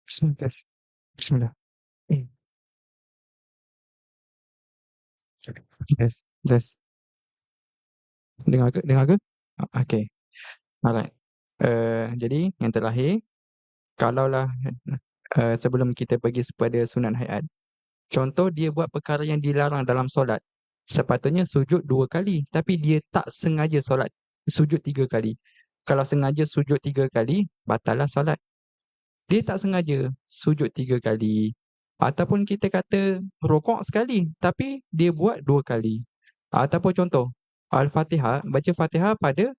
Bismillah, tes. Bismillah. Tes, tes. Dengar ke? Dengar ke? Okay. Alright. Jadi yang terakhir, kalaulah sebelum kita pergi kepada sunat hayat, contoh dia buat perkara yang dilarang dalam solat. Sepatutnya sujud 2 kali, tapi dia tak sengaja solat sujud 3 kali. Kalau sengaja sujud 3 kali, batallah solat. Dia tak sengaja sujud 3 kali. Ataupun kita kata rokok sekali, tapi dia buat 2 kali. Ataupun contoh, Al-Fatihah, baca Fatihah pada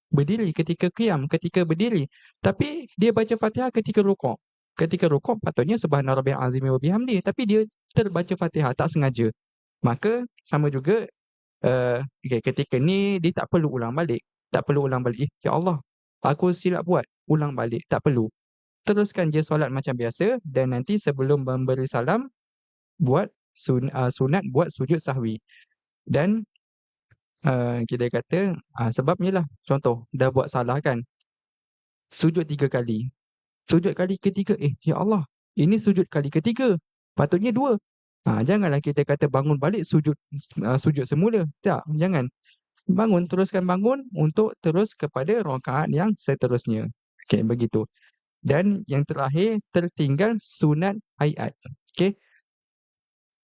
berdiri ketika qiyam, ketika berdiri. Tapi dia baca Fatihah ketika rukuk. Ketika rukuk patutnya subhana rabbiyal azim wa bihamdi, tapi dia terbaca Fatihah tak sengaja. Maka sama juga ketika ni dia tak perlu ulang balik. Tak perlu ulang balik. Ya Allah, aku silap buat, ulang balik, tak perlu. Teruskan je solat macam biasa dan nanti sebelum memberi salam buat sunat buat sujud sahwi. Dan kita kata sebabnya lah, contoh dah buat salah kan, sujud 3 kali. Sujud kali ketiga, ya Allah, ini sujud kali ketiga. Patutnya 2. Janganlah kita kata bangun balik sujud semula. Tak, jangan. Bangun, teruskan bangun untuk terus kepada rakaat yang seterusnya. Okey, begitu. Dan yang terakhir, tertinggal sunat hayat. Okey.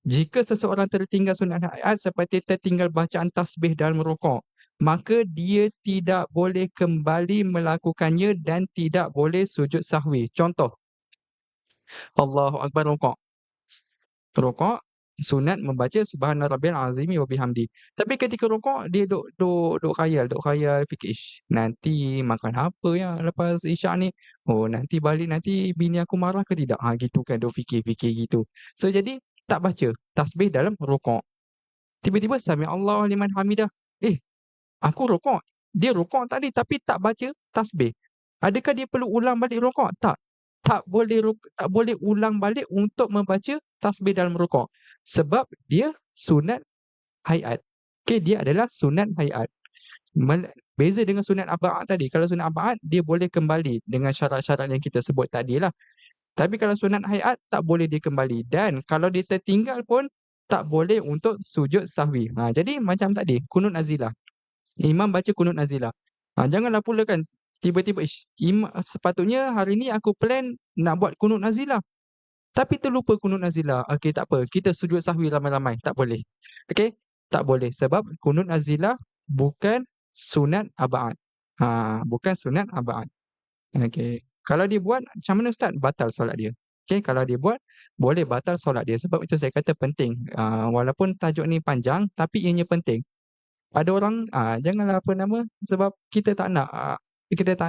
Jika seseorang tertinggal sunat hayat seperti tertinggal bacaan tasbih dalam rukuk, maka dia tidak boleh kembali melakukannya dan tidak boleh sujud sahwi. Contoh, Allahu Akbar rukuk. Rukuk, sunat membaca subhana rabbiyal azimi wa bihamdi. Tapi ketika rukuk dia duk khayal, fikir, nanti makan apa ya lepas isyak ni? Oh, nanti balik nanti bini aku marah ke tidak? Gitu kan, duk fikir-fikir gitu. So jadi tak baca tasbih dalam rukuk. Tiba-tiba sami Allahu liman hamidah. Aku rukuk. Dia rukuk tadi tapi tak baca tasbih. Adakah dia perlu ulang balik rukuk? Tak. Tak boleh ulang balik untuk membaca tasbih dalam rukuk. Sebab dia sunat hayat. Okey, dia adalah sunat hayat. Beza dengan sunat aba'at tadi. Kalau sunat aba'at, dia boleh kembali dengan syarat-syarat yang kita sebut tadi lah. Tapi kalau sunat hayat, tak boleh dia kembali. Dan kalau dia tertinggal pun, tak boleh untuk sujud sahwi. Jadi macam tadi, kunut nazilah. Imam baca kunut nazilah. Janganlah pula kan tiba-tiba sepatutnya hari ni aku plan nak buat kunut nazilah. Tapi terlupa kunut nazilah. Okey, tak apa. Kita sujud sahwi ramai-ramai. Tak boleh. Okey? Tak boleh sebab kunut nazilah bukan sunat aba'at. Bukan sunat aba'at. Okey. Kalau dia buat macam mana ustaz? Batal solat dia. Okey, kalau dia buat boleh batal solat dia. Sebab itu saya kata penting. Walaupun tajuk ni panjang tapi ianya penting. Ada orang janganlah sebab kita tak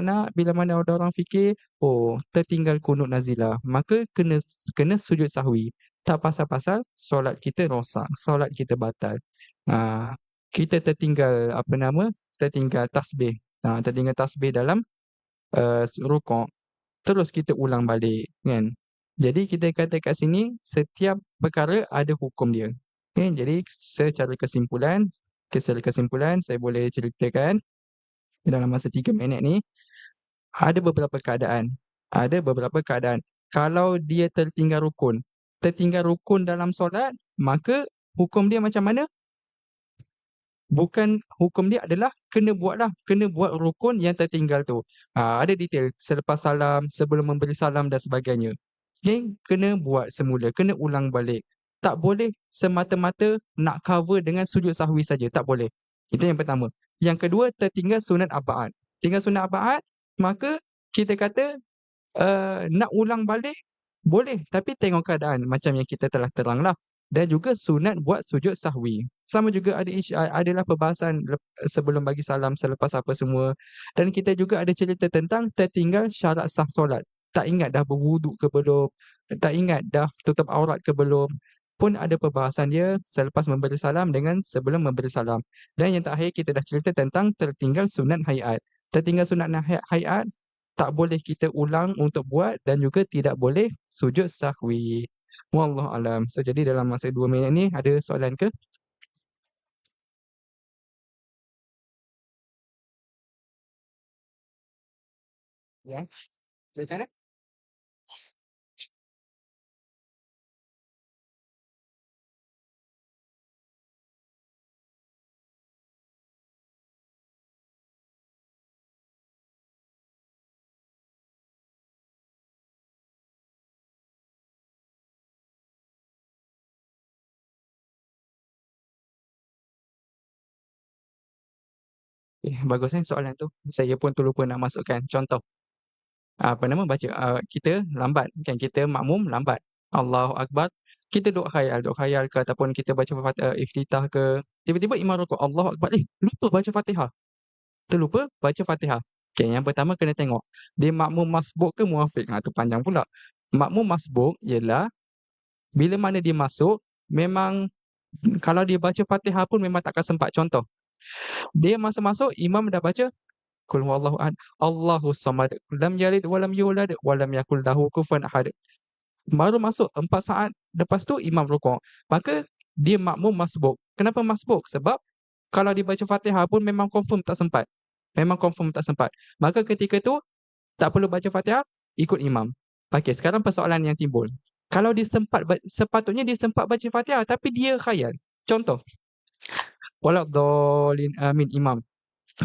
nak bila mana ada orang fikir tertinggal kunut nazilah maka kena sujud sahwi. Tak pasal-pasal solat kita rosak, solat kita batal. Kita tertinggal tertinggal tasbih dalam rukuk, terus kita ulang balik kan. Jadi kita kata kat sini setiap perkara ada hukum dia. Okay, jadi secara kesimpulan saya boleh ceritakan dalam masa 3 minit ni ada beberapa keadaan. Kalau dia tertinggal rukun dalam solat, maka hukum dia macam mana? bukan hukum dia adalah kena buat rukun yang tertinggal tu. Ada detail selepas salam, sebelum memberi salam dan sebagainya. Okey, kena buat semula, kena ulang balik. Tak boleh semata-mata nak cover dengan sujud sahwi saja, tak boleh. Itu yang pertama. Yang kedua, tertinggal sunat abaat. Tinggal sunat abaat, maka kita kata nak ulang balik boleh, tapi tengok keadaan macam yang kita telah teranglah. Dan juga sunat buat sujud sahwi. Sama juga adalah perbahasan sebelum bagi salam, selepas apa semua. Dan kita juga ada cerita tentang tertinggal syarat sah solat. Tak ingat dah berwuduk ke belum, tak ingat dah tutup aurat ke belum. Pun ada perbahasan dia selepas memberi salam dengan sebelum memberi salam. Dan yang terakhir kita dah cerita tentang tertinggal sunat hayat. Tertinggal sunat hayat tak boleh kita ulang untuk buat dan juga tidak boleh sujud sahwi. Wallahu alam. So jadi dalam masa 2 minit ni ada soalan ke? Ya. So, macam mana? Bagus soalan tu. Saya pun terlupa nak masukkan contoh. Apa nama baca kita lambat kan, kita makmum lambat. Allahu akbar. Kita duk khayal ke ataupun kita baca iftitah ke, tiba-tiba imam rukuk Allahu akbar. Lupa baca Fatihah. Terlupa baca Fatihah. Okey, yang pertama kena tengok dia makmum masbuk ke muafiq. Tu panjang pula. Makmum masbuk ialah bila mana dia masuk memang kalau dia baca Fatihah pun memang takkan sempat. Contoh, dia masa masuk imam dah baca Qul huwallahu ahad, Allahus samad, lam yalid walam yulad walam yakul lahu kufuwan ahad. Baru masuk 4 saat lepas tu imam rukuk. Maka dia makmum masbuk. Kenapa masbuk? Sebab kalau dia baca Fatihah pun memang confirm tak sempat. Memang confirm tak sempat. Maka ketika tu tak perlu baca Fatihah, ikut imam. Okey, sekarang persoalan yang timbul. Kalau dia sepatutnya dia sempat baca Fatihah tapi dia khayal. Contoh, waladhdallin amin imam.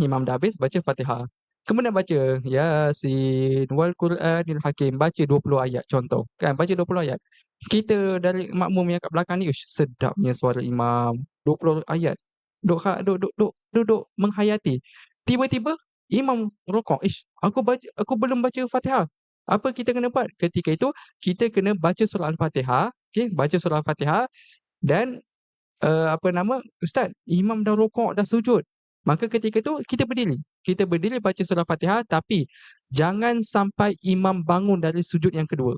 Imam dah habis baca Fatihah. Kemudian baca Yasin wal Quranil Hakim, baca 20 ayat contoh. Kan baca 20 ayat. Kita dari makmum yang kat belakang ni, sedapnya suara imam. 20 ayat. Duduk menghayati. Tiba-tiba imam rukuk. Aku belum baca Fatihah. Apa kita kena buat? Ketika itu kita kena baca surah Al-Fatihah, okey, baca surah Al-Fatihah dan apa nama, ustaz, imam dah rukuk, dah sujud. Maka ketika tu kita berdiri. Kita berdiri baca surah Fatihah tapi jangan sampai imam bangun dari sujud yang kedua.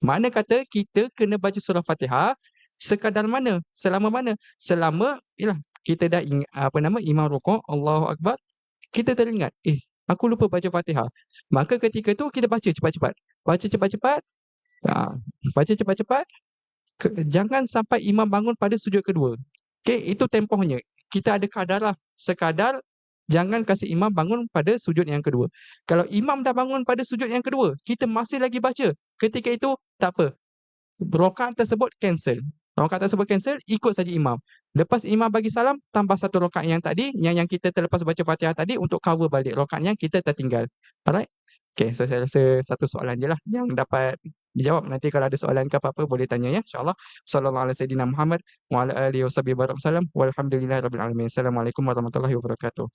Makna kata kita kena baca surah Fatihah sekadar mana? Selama mana? Selama yalah kita dah apa nama imam rukuk, Allahu akbar, kita teringat, aku lupa baca Fatihah. Maka ketika tu kita baca cepat-cepat. Baca cepat-cepat. Ha, baca cepat-cepat. Jangan sampai imam bangun pada sujud kedua. Okey, itu tempohnya. Kita ada kadarlah. Sekadar jangan kasi imam bangun pada sujud yang kedua. Kalau imam dah bangun pada sujud yang kedua, kita masih lagi baca. Ketika itu tak apa. Rakaat tersebut cancel. Rakaat tersebut cancel, ikut saja imam. Lepas imam bagi salam, tambah satu rakaat yang tadi, yang kita terlepas baca Fatihah tadi untuk cover balik rakaat yang kita tertinggal. Alright? Okay, so saya rasa satu soalan je lah yang dapat dijawab. Nanti kalau ada soalan ke apa-apa boleh tanya ya, insyaAllah. Sallallahu alaihi wasallam Muhammad wa ala alihi wasallam. Walhamdulillahirabbil alamin. Assalamualaikum warahmatullahi wabarakatuh.